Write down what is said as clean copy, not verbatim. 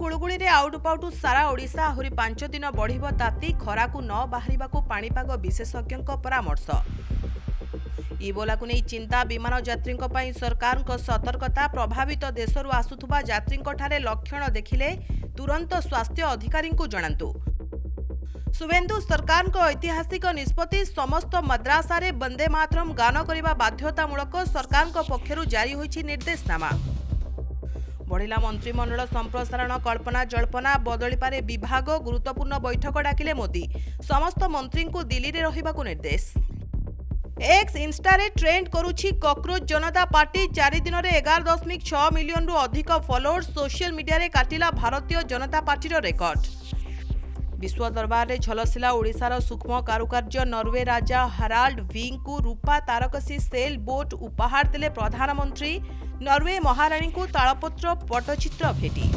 गुड़गुड़ी रे आउटुपाउटु सारा ओडिशा आहुरी 5 दिन बढ़िबो ताती खराकु न बाहरिबाकु पाणीपाग विशेषज्ञଙ୍କ परामर्श। इबोला को नहीं चिंता विमान यात्री सरकार सतर्कता प्रभावित देशरू आसुथुबा यात्री लक्षण देखिले तुरंत स्वास्थ्य अधिकारी को जणातु। शुभेन्दु सरकार ऐतिहासिक निष्पत्ति समस्त मद्रासा रे वंदे मातरम गान करने बाध्यतामूलक सरकार पक्षरु जारी होइछि निर्देशनामा। बढ़िला मंत्रिमंडल संप्रसारण कल्पना जल्पना बदली पारे विभाग गुरुत्वपूर्ण बैठक डाकिले मोदी। समस्त मंत्री को दिल्ली रे रहिबाकु निर्देश। एक्स इंस्टा रे ट्रेंड करुछि कॉकरोच जनता पार्टी 4 दिन रे 11.6 मिलियन रु अधिक फॉलोअर्स सोशल मीडिया रे काटिला भारतीय जनता पार्टी रो रेकर्ड। विश्व दरबार रे झलसिला ओडिशार सूक्ष्म कारुकार्य नॉर्वे राजा हाराल्ड विंग को रूपा तारकसी सेल बोट उपहार देले प्रधानमंत्री। नॉर्वे महारानी को तालपत्र पट्टचित्र भेटी।